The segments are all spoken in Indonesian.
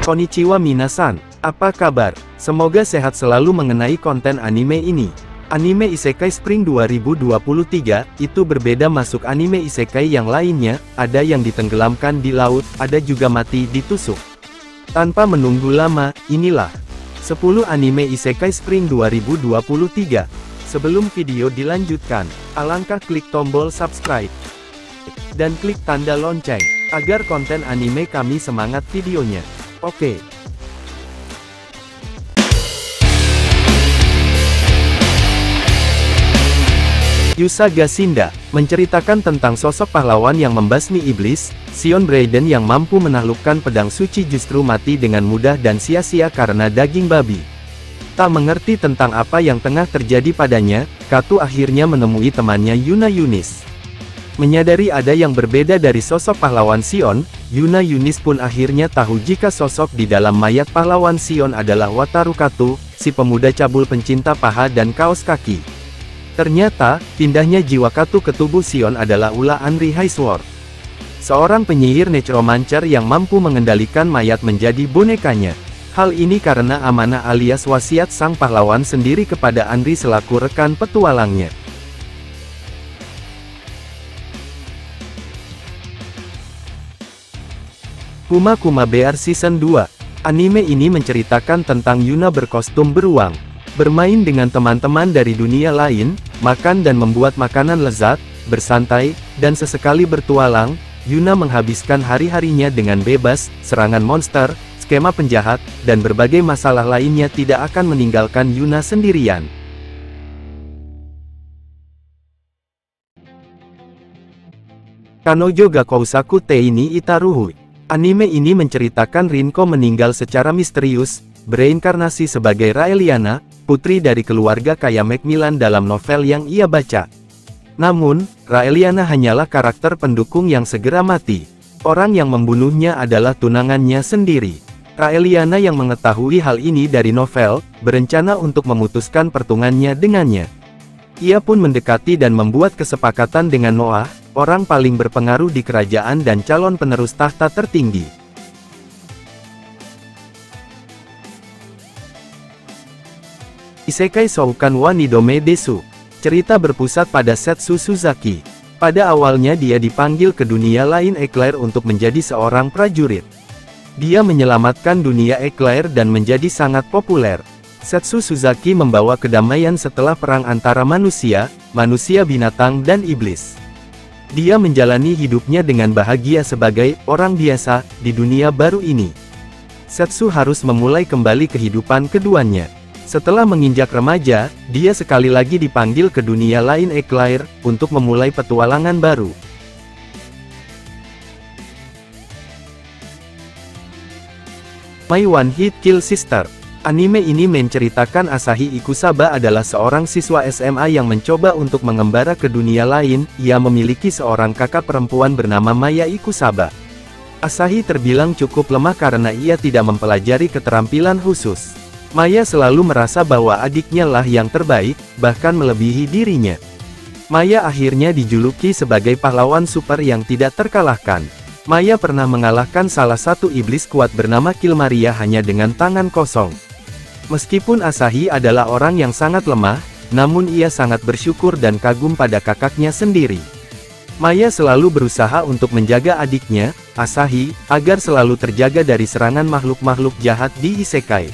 Konnichiwa minasan, apa kabar? Semoga sehat selalu mengenai konten anime ini. Anime Isekai Spring 2023, itu berbeda masuk anime Isekai yang lainnya, ada yang ditenggelamkan di laut, ada juga mati ditusuk. Tanpa menunggu lama, inilah 10 anime Isekai Spring 2023. Sebelum video dilanjutkan, alangkah klik tombol subscribe dan klik tanda lonceng, agar konten anime kami semangat videonya. Oke. Yusaga Shinda, menceritakan tentang sosok pahlawan yang membasmi iblis, Sion Braiden yang mampu menaklukkan pedang suci justru mati dengan mudah dan sia-sia karena daging babi. Tak mengerti tentang apa yang tengah terjadi padanya, Kato akhirnya menemui temannya Yuna Yunis. Menyadari ada yang berbeda dari sosok pahlawan Sion, Yuna Yunis pun akhirnya tahu jika sosok di dalam mayat pahlawan Sion adalah Wataru Kato, si pemuda cabul pencinta paha dan kaos kaki. Ternyata, pindahnya jiwa Kato ke tubuh Sion adalah ulah Anri Highsword, seorang penyihir necromancer yang mampu mengendalikan mayat menjadi bonekanya. Hal ini karena amanah alias wasiat sang pahlawan sendiri kepada Anri selaku rekan petualangnya. Kuma Kuma Bear Season 2. Anime ini menceritakan tentang Yuna berkostum beruang, bermain dengan teman-teman dari dunia lain, makan dan membuat makanan lezat, bersantai, dan sesekali bertualang. Yuna menghabiskan hari-harinya dengan bebas, serangan monster, skema penjahat, dan berbagai masalah lainnya tidak akan meninggalkan Yuna sendirian. Kanojo ga Kousaku Tei ni Itaruhu. Anime ini menceritakan Rinko meninggal secara misterius, bereinkarnasi sebagai Raeliana, putri dari keluarga kaya Macmillan dalam novel yang ia baca. Namun, Raeliana hanyalah karakter pendukung yang segera mati. Orang yang membunuhnya adalah tunangannya sendiri. Raeliana yang mengetahui hal ini dari novel, berencana untuk memutuskan pertunangannya dengannya. Ia pun mendekati dan membuat kesepakatan dengan Noah, orang paling berpengaruh di kerajaan dan calon penerus tahta tertinggi. Isekai Shoukan wa Nidome Desu. Cerita berpusat pada Setsu Suzaki. Pada awalnya dia dipanggil ke dunia lain Eclair untuk menjadi seorang prajurit. Dia menyelamatkan dunia Eclair dan menjadi sangat populer. Setsu Suzaki membawa kedamaian setelah perang antara manusia binatang dan iblis. Dia menjalani hidupnya dengan bahagia sebagai orang biasa di dunia baru ini. Setsu harus memulai kembali kehidupan keduanya. Setelah menginjak remaja, dia sekali lagi dipanggil ke dunia lain Eclair untuk memulai petualangan baru. My One Hit Kill Sister. Anime ini menceritakan Asahi Ikusaba adalah seorang siswa SMA yang mencoba untuk mengembara ke dunia lain. Ia memiliki seorang kakak perempuan bernama Maya Ikusaba. Asahi terbilang cukup lemah karena ia tidak mempelajari keterampilan khusus. Maya selalu merasa bahwa adiknya lah yang terbaik, bahkan melebihi dirinya. Maya akhirnya dijuluki sebagai pahlawan super yang tidak terkalahkan. Maya pernah mengalahkan salah satu iblis kuat bernama Kilmaria hanya dengan tangan kosong. Meskipun Asahi adalah orang yang sangat lemah, namun ia sangat bersyukur dan kagum pada kakaknya sendiri. Maya selalu berusaha untuk menjaga adiknya, Asahi, agar selalu terjaga dari serangan makhluk-makhluk jahat di Isekai.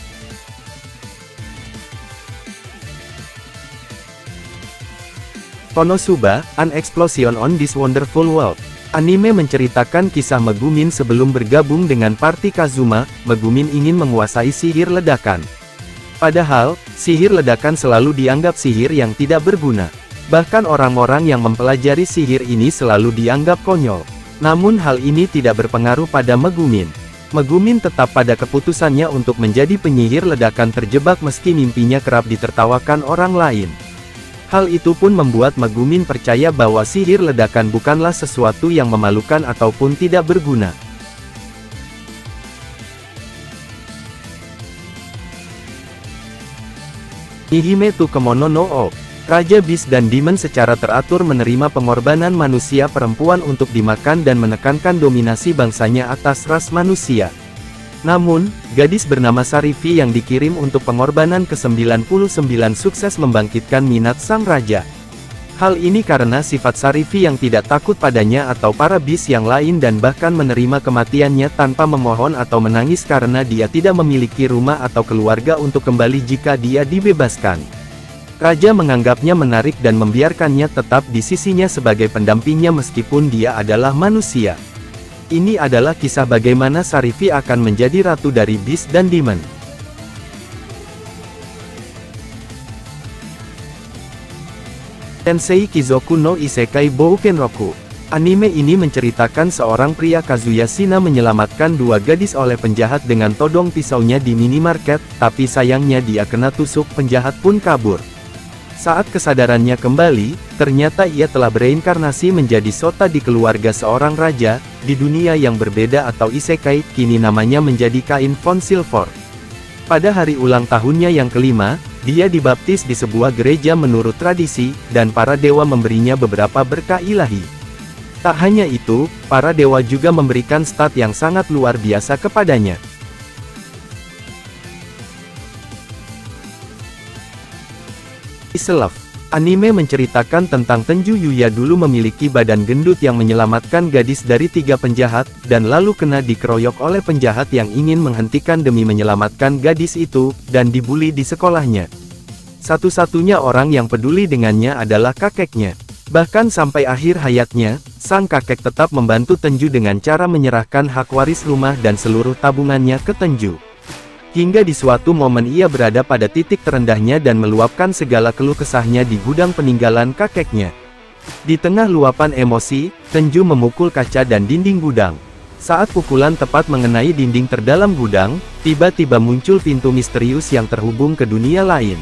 Konosuba, An Explosion on This Wonderful World. Anime menceritakan kisah Megumin sebelum bergabung dengan party Kazuma. Megumin ingin menguasai sihir ledakan. Padahal, sihir ledakan selalu dianggap sihir yang tidak berguna. Bahkan orang-orang yang mempelajari sihir ini selalu dianggap konyol. Namun hal ini tidak berpengaruh pada Megumin. Megumin tetap pada keputusannya untuk menjadi penyihir ledakan terjebak meski mimpinya kerap ditertawakan orang lain. Hal itu pun membuat Megumin percaya bahwa sihir ledakan bukanlah sesuatu yang memalukan ataupun tidak berguna. Nihime to Kemono no O. Raja Beast dan Demon secara teratur menerima pengorbanan manusia perempuan untuk dimakan dan menekankan dominasi bangsanya atas ras manusia. Namun, gadis bernama Sarifi yang dikirim untuk pengorbanan ke-99 sukses membangkitkan minat sang raja. Hal ini karena sifat Sarifi yang tidak takut padanya atau para bis yang lain dan bahkan menerima kematiannya tanpa memohon atau menangis karena dia tidak memiliki rumah atau keluarga untuk kembali jika dia dibebaskan. Raja menganggapnya menarik dan membiarkannya tetap di sisinya sebagai pendampingnya meskipun dia adalah manusia. Ini adalah kisah bagaimana Sarifi akan menjadi ratu dari bis dan demon. Tensei Kizoku no Isekai Boukenroku. Anime ini menceritakan seorang pria Kazuya Shina menyelamatkan dua gadis oleh penjahat dengan todong pisaunya di minimarket, tapi sayangnya dia kena tusuk, penjahat pun kabur. Saat kesadarannya kembali, ternyata ia telah bereinkarnasi menjadi Sota di keluarga seorang raja, di dunia yang berbeda atau Isekai, kini namanya menjadi Kain von Silver. Pada hari ulang tahunnya yang kelima, dia dibaptis di sebuah gereja menurut tradisi, dan para dewa memberinya beberapa berkah ilahi. Tak hanya itu, para dewa juga memberikan stat yang sangat luar biasa kepadanya. Iselove. Anime menceritakan tentang Tenju Yuya dulu memiliki badan gendut yang menyelamatkan gadis dari 3 penjahat, dan lalu kena dikeroyok oleh penjahat yang ingin menghentikan demi menyelamatkan gadis itu, dan dibully di sekolahnya. Satu-satunya orang yang peduli dengannya adalah kakeknya. Bahkan sampai akhir hayatnya, sang kakek tetap membantu Tenju dengan cara menyerahkan hak waris rumah dan seluruh tabungannya ke Tenju. Hingga di suatu momen ia berada pada titik terendahnya dan meluapkan segala keluh kesahnya di gudang peninggalan kakeknya. Di tengah luapan emosi, Tenju memukul kaca dan dinding gudang. Saat pukulan tepat mengenai dinding terdalam gudang, tiba-tiba muncul pintu misterius yang terhubung ke dunia lain.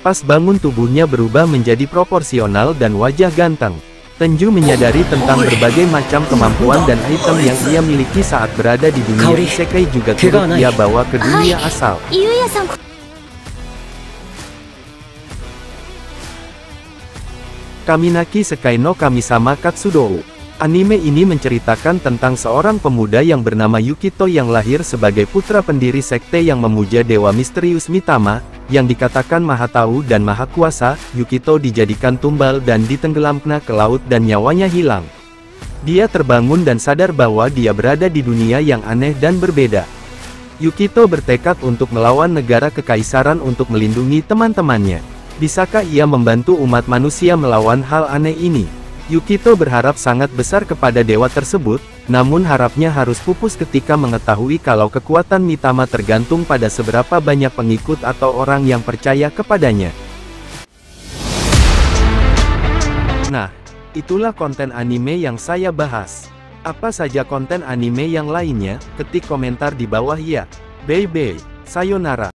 Pas bangun tubuhnya berubah menjadi proporsional dan wajah ganteng. Tenju menyadari tentang berbagai macam kemampuan dan item yang ia miliki saat berada di dunia Isekai juga turut ia bawa ke dunia asal. Kaminaki Sekai no Kami-sama Katsudou. Anime ini menceritakan tentang seorang pemuda yang bernama Yukito yang lahir sebagai putra pendiri sekte yang memuja dewa misterius Mitama, yang dikatakan maha tahu dan maha kuasa. Yukito dijadikan tumbal dan ditenggelamkan ke laut dan nyawanya hilang. Dia terbangun dan sadar bahwa dia berada di dunia yang aneh dan berbeda. Yukito bertekad untuk melawan negara kekaisaran untuk melindungi teman-temannya. Bisakah ia membantu umat manusia melawan hal aneh ini? Yukito berharap sangat besar kepada dewa tersebut, namun harapnya harus pupus ketika mengetahui kalau kekuatan Mitama tergantung pada seberapa banyak pengikut atau orang yang percaya kepadanya. Nah, itulah konten anime yang saya bahas. Apa saja konten anime yang lainnya? Ketik komentar di bawah ya. Bye bye, sayonara.